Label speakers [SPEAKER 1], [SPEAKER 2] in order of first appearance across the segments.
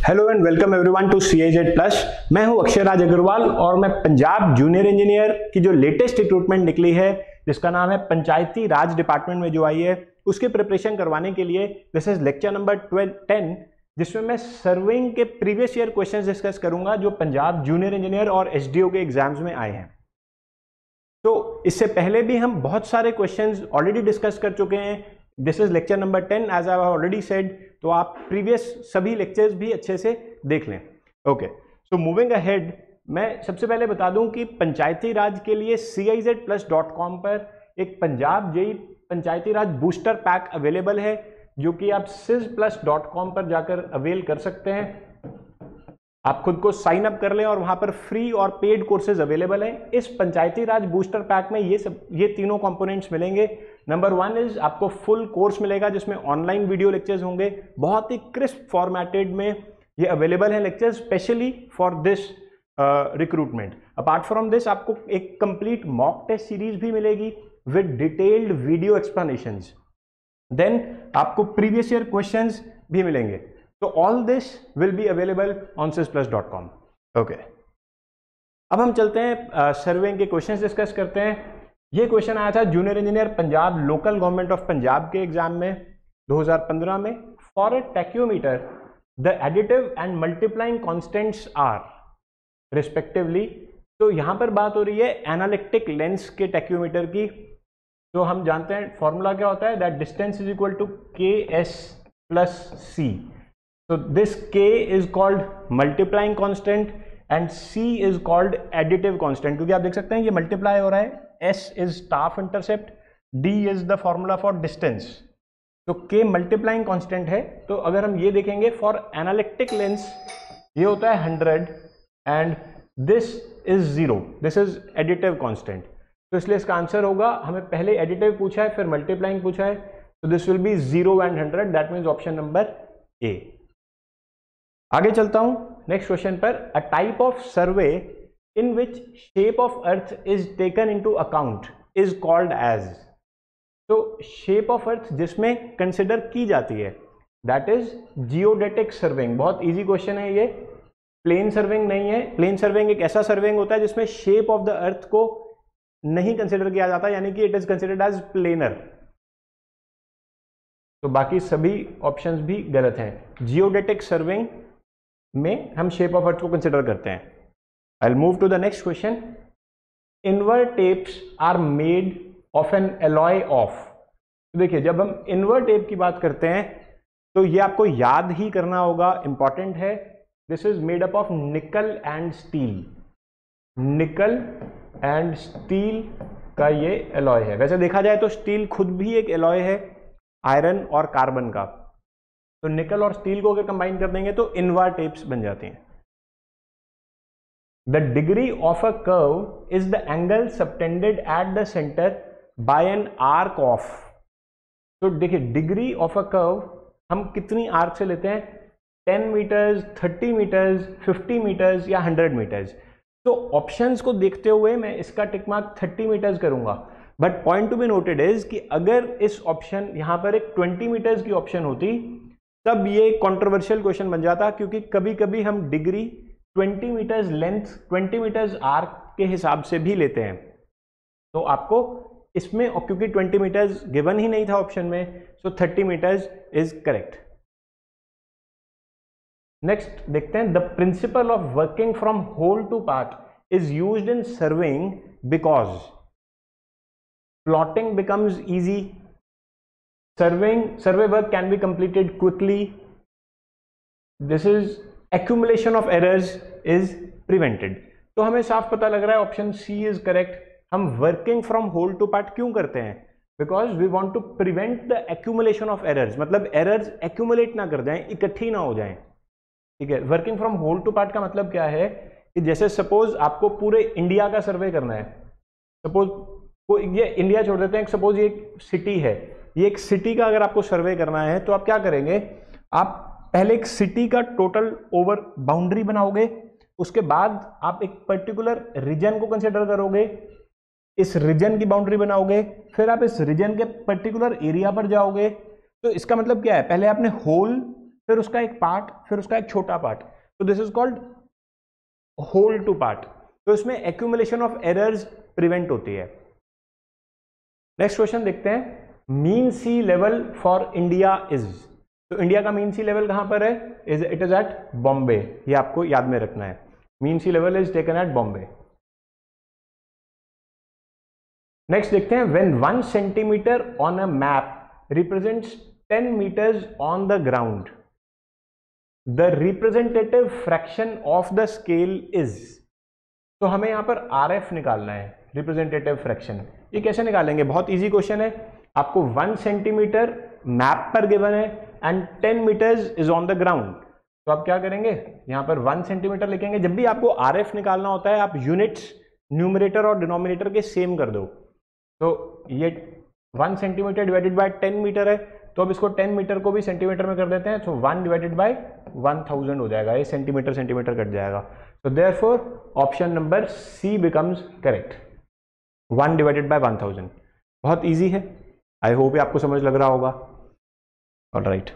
[SPEAKER 1] Hello and welcome everyone to CIZ plus. मैं हूं अक्षय राज अग्रवाल और मैं पंजाब जूनियर इंजीनियर की जो लेटेस्ट रिक्रूटमेंट निकली है जिसका नाम है पंचायती राज डिपार्टमेंट में जो आई है उसकी प्रिपरेशन करवाने के लिए दिस इज लेक्चर नंबर 10 जिसमें मैं सर्विंग के प्रीवियस ईयर क्वेश्चंस डिस्कस करूंगा जो पंजाब जूनियर इंजीनियर और SDO के एग्जाम्स में आए हैं। तो इससे पहले भी हम बहुत सारे क्वेश्चंस ऑलरेडी डिस्कस कर चुके हैं। This is lecture number 10 as I have already said, तो आप प्रीवियस सभी लेक्चर्स भी अच्छे से देख लें। ओके, सो मूविंग अहेड, मैं सबसे पहले बता दूं कि पंचायती राज के लिए CIZplus.com पर एक पंजाब जेई पंचायती राज बूस्टर पैक अवेलेबल है जो कि आप CIZplus.com पर जाकर अवेल कर सकते हैं। आप खुद को साइन अप कर लें और वहां पर फ्री और पेड कोर्सेज अवेलेबल हैं। इस पंचायती राज बूस्टर पैक में ये तीनों कंपोनेंट्स मिलेंगे। नंबर 1 इज आपको फुल कोर्स मिलेगा जिसमें ऑनलाइन वीडियो लेक्चर्स होंगे, बहुत ही क्रिस्प फॉर्मेटेड में ये अवेलेबल है lectures specially for this recruitment. Apart from this आपको एक कंप्लीट मॉक टेस्ट सीरीज भी मिलेगी with detailed video explanations. Then आपको प्रीवियस ईयर क्वेश्चंस भी मिलेंगे। तो all this will be available on CIZplus.com। Okay, अब हम चलते हैं सर्वेइंग के क्वेश्चंस डिस्कस करते हैं। ये क्वेश्चन आया था junior engineer Punjab local government of Punjab के एग्जाम में 2015 में। For a tacheometer the additive and multiplying constants are respectively. तो यहां पर बात हो रही है एनालिटिक लेंस के टैक्योमीटर की। तो हम जानते हैं फॉर्मूला क्या होता है, that distance is equal to KS plus C। So this K is called multiplying constant and C is called additive constant, क्योंकि आप देख सकते हैं ये मल्टीप्लाई हो रहा है। S is staff intercept, D is the formula for distance। तो K मल्टीप्लाइंग कांस्टेंट है। तो अगर हम ये देखेंगे फॉर एनालिटिक लेंस ये होता है 100 and this is 0, this is additive constant. तो इसलिए इसका आंसर होगा, हमें पहले एडिटिव पूछा है फिर मल्टीप्लाइंग पूछा है, तो this will be 0 and 100, that means option number A। आगे चलता हूं नेक्स्ट क्वेश्चन पर। A type of survey in which shape of earth is taken into account is called as. तो शेप ऑफ अर्थ जिसमें consider की जाती है that is geodetic surveying. बहुत इजी क्वेश्चन है ये, प्लेन सर्वेइंग नहीं है। प्लेन सर्वेइंग एक ऐसा सर्वेइंग होता है जिसमें शेप ऑफ द अर्थ को नहीं कंसिडर किया जाता, यानी कि it is considered as planar. तो बाकी सभी ऑप्शंस भी गलत हैं। जियोडेटिक सर्वेइंग में हम शेप ऑफ अर्थ को कंसिडर करते हैं। I will move to the next question. Invar tapes are made of an alloy of. तो देखिए, जब हम इनवर्ट टेप की बात करते हैं तो ये आपको याद ही करना होगा, इंपॉर्टेंट है। This is made up of निकल एंड स्टील। निकल एंड स्टील का ये एलॉय है। वैसे देखा जाए तो स्टील खुद भी एक एलॉय है आयरन और कार्बन का। तो निकल और स्टील को अगर कंबाइन कर देंगे तो इनवर टेप्स बन जाती हैं। The degree of a curve is the angle subtended at the centre by an arc of. तो देखिए, डिग्री ऑफ अ कर्व हम कितनी आर्क से लेते हैं, 10 मीटर्स, 30 मीटर्स, 50 मीटर्स या 100 मीटर्स। तो ऑप्शंस को देखते हुए मैं इसका टिक मार्क 30 मीटर्स करूंगा। But point to be noted is कि अगर इस ऑप्शन यहां पर एक 20 मीटर्स की ऑप्शन होती तब ये कंट्रोवर्शियल क्वेश्चन बन जाता, क्योंकि कभी कभी हम degree 20 metres length, 20 metres arc के हिसाब से भी लेते हैं। तो आपको इसमें, क्योंकि 20 मीटर्स गिवन ही नहीं था ऑप्शन में, so 30 metres is correct. Next देखते हैं, the principle of working from whole to part is used in surveying because plotting becomes easy, survey work can be completed quickly, this is accumulation of errors is prevented। तो हमें साफ पता लग रहा है option C is correct. हम working from whole to part क्यों करते हैं, because we want to prevent the accumulation of errors, मतलब एरर्स एक्यूमुलेट ना कर जाएं, इकट्ठी ना हो जाएं। ठीक है, working from whole to part का मतलब क्या है कि जैसे सपोज आपको पूरे इंडिया का सर्वे करना है, सपोज ये इंडिया छोड़ देते हैं, सपोज ये एक सिटी है, ये एक सिटी का अगर आपको सर्वे करना है तो आप क्या करेंगे, आप पहले एक सिटी का टोटल ओवर बाउंड्री बनाओगे, उसके बाद आप एक पर्टिकुलर रीजन को कंसिडर करोगे, इस रीजन की बाउंड्री बनाओगे, फिर आप इस रीजन के पर्टिकुलर एरिया पर जाओगे। तो इसका मतलब क्या है, पहले आपने होल फिर उसका एक पार्ट, फिर उसका एक छोटा पार्ट, तो this is called whole to part. तो इसमें एक्यूमुलेशन ऑफ एरर्स प्रिवेंट होती है। नेक्स्ट क्वेश्चन देखते हैं, mean sea level for India is. तो इंडिया का मीन सी लेवल कहां पर है? It is at Bombay. ये आपको याद में रखना है, mean sea level is taken at Bombay. Next देखते हैं, when 1 centimetre on a map represents 10 meters on the ground, the representative fraction of the scale is. तो हमें यहां पर RF निकालना है, रिप्रेजेंटेटिव फ्रैक्शन। ये कैसे निकालेंगे? बहुत इजी क्वेश्चन है। आपको 1 सेंटीमीटर मैप पर गिवन है and 10 meters is on the ground. तो आप क्या करेंगे, यहां पर 1 सेंटीमीटर लिखेंगे। जब भी आपको RF निकालना होता है, आप यूनिट्स न्यूमरेटर और डिनोमिनेटर के सेम कर दो। तो ये 1 सेंटीमीटर डिवाइडेड बाय 10 मीटर है, तो अब इसको 10 मीटर को भी सेंटीमीटर में कर देते हैं, तो 1 डिवाइडेड बाय 1000 हो जाएगा। ये सेंटीमीटर सेंटीमीटर कट जाएगा। तो therefore option number C becomes correct, 1 divided by 1000। बहुत इजी है, आई होप ये आपको समझ लग रहा होगा। ऑलराइट,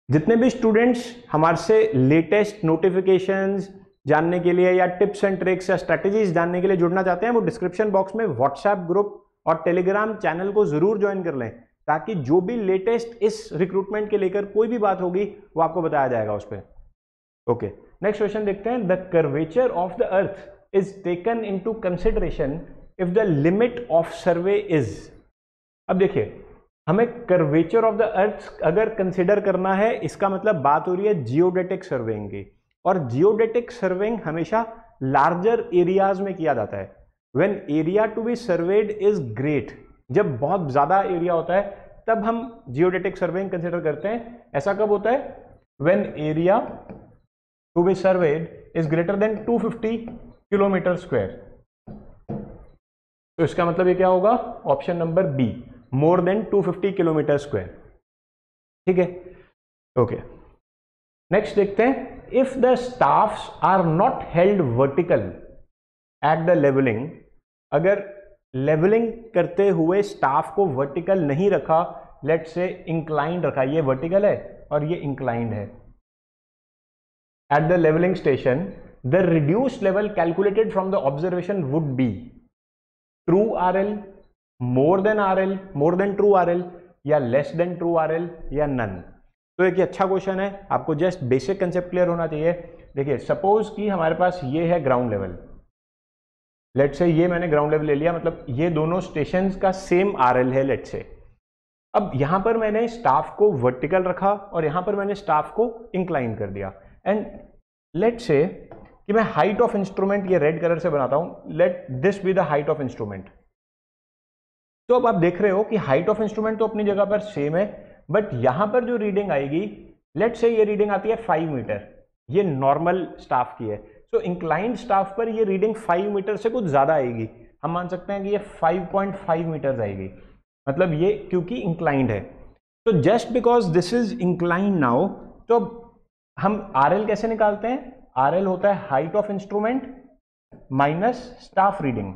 [SPEAKER 1] जितने भी स्टूडेंट्स हमारे से लेटेस्ट नोटिफिकेशंस जानने के लिए या टिप्स एंड ट्रिक्स या स्ट्रेटेजीज जानने के लिए जुड़ना चाहते हैं, वो डिस्क्रिप्शन बॉक्स में व्हाट्सएप ग्रुप और टेलीग्राम चैनल को जरूर ज्वाइन कर लें, ताकि जो भी लेटेस्ट इस रिक्रूटमेंट के लेकर कोई भी बात होगी वो आपको बताया जाएगा उस पर। ओके, नेक्स्ट क्वेश्चन देखते हैं, the curvature of the earth is taken into consideration if the limit of survey is. अब देखिए, हमें कर्वेचर ऑफ द अर्थ अगर कंसिडर करना है, इसका मतलब बात हो रही है जियोडेटिक सर्वेइंग की, और जियोडेटिक सर्वेइंग हमेशा लार्जर एरियाज में किया जाता है। When area to be surveyed is great, जब बहुत ज्यादा एरिया होता है तब हम जियोडेटिक सर्वेइंग कंसिडर करते हैं। ऐसा कब होता है? When area to be surveyed is greater than 250 kilometre square. तो इसका मतलब ये क्या होगा? Option number B, more than 250 kilometre square. ठीक है, ओके। नेक्स्ट देखते हैं, if the staffs are not held vertical at the levelling, अगर लेवलिंग करते हुए स्टाफ को वर्टिकल नहीं रखा, लेट से इंक्लाइंड रखा, ये वर्टिकल है और ये इंक्लाइंड है, at the levelling station the reduced level calculated from the observation would be true RL, more than RL, more than true RL, या लेस देन ट्रू RL, या नन। तो एक अच्छा क्वेश्चन है, आपको जस्ट बेसिक कंसेप्ट क्लियर होना चाहिए। देखिए, सपोज कि हमारे पास ये है ग्राउंड लेवल, लेट से ये मैंने ग्राउंड लेवल ले लिया, मतलब ये दोनों स्टेशंस का सेम RL है लेट से। अब यहां पर मैंने स्टाफ को वर्टिकल रखा और यहां पर मैंने स्टाफ को इंक्लाइन कर दिया, एंड लेट से कि मैं हाइट ऑफ इंस्ट्रूमेंट ये रेड कलर से बनाता हूं, let this be the height of instrument. तो अब आप देख रहे हो कि हाइट ऑफ इंस्ट्रूमेंट तो अपनी जगह पर सेम है, बट यहां पर जो रीडिंग आएगी, लेट से ये रीडिंग आती है 5 मीटर, ये नॉर्मल स्टाफ की है। तो इंक्लाइंड स्टाफ पर ये रीडिंग 5 मीटर से कुछ ज्यादा आएगी, हम मान सकते हैं कि ये 5.5 मीटर आएगी, मतलब ये क्योंकि इंक्लाइंड है। तो just because this is inclined now, तो हम RL कैसे निकालते हैं? RL होता है height of instrument minus staff reading.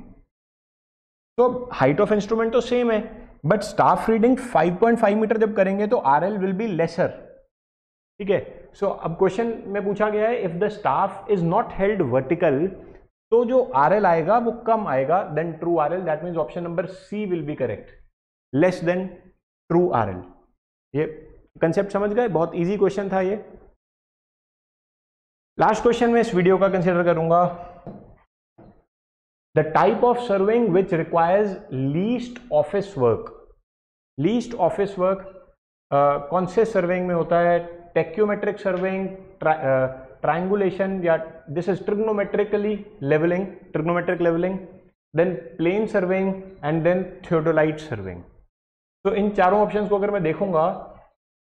[SPEAKER 1] तो हाइट ऑफ इंस्ट्रूमेंट तो सेम है, बट स्टाफ रीडिंग 5.5 मीटर जब करेंगे तो RL विल बी लेसर। ठीक है, सो अब क्वेश्चन में पूछा गया है, if the staff is not held vertical, तो जो RL आएगा वो कम आएगा than true RL, that means option number C will be correct, less than true RL। ये कंसेप्ट समझ गए? बहुत इजी क्वेश्चन था ये। लास्ट क्वेश्चन में इस वीडियो का कंसिडर करूंगा, the type of surveying which requires least office work. Least office work कौन से सर्विंग में होता है? टेक्योमेट्रिक सर्विंग, ट्रायंगुलेशन, या this is trigonometrically levelling, trigonometric levelling, then plane surveying and then theodolite surveying. तो इन चारों ऑप्शंस को अगर मैं देखूंगा,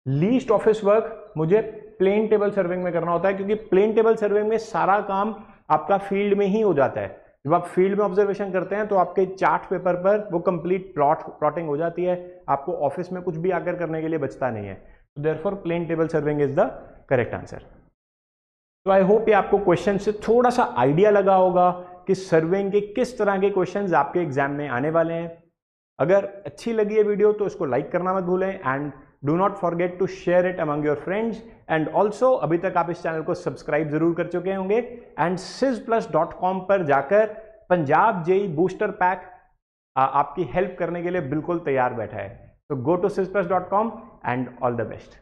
[SPEAKER 1] लीस्ट ऑफिस वर्क मुझे प्लेन टेबल सर्विंग में करना होता है, क्योंकि प्लेन टेबल सर्विंग में सारा काम आपका फील्ड में ही हो जाता है। जब आप फील्ड में ऑब्जर्वेशन करते हैं तो आपके चार्ट पेपर पर वो कंप्लीट प्लॉटिंग हो जाती है, आपको ऑफिस में कुछ भी आकर करने के लिए बचता नहीं है। तो therefore plane table surveying is the correct answer. तो आई होप ये आपको क्वेश्चन से थोड़ा सा आइडिया लगा होगा कि सर्विंग के किस तरह के क्वेश्चंस आपके एग्जाम में आने वाले हैं। अगर अच्छी लगी है वीडियो तो इसको लाइक करना मत भूलें, and do not forget to share it among your friends and also अभी तक आप इस चैनल को सब्सक्राइब जरूर कर चुके होंगे एंड sizplus.com पर जाकर पंजाब जेई बूस्टर पैक आपकी हेल्प करने के लिए बिल्कुल तैयार बैठा है। तो go to sizplus.com and all the best.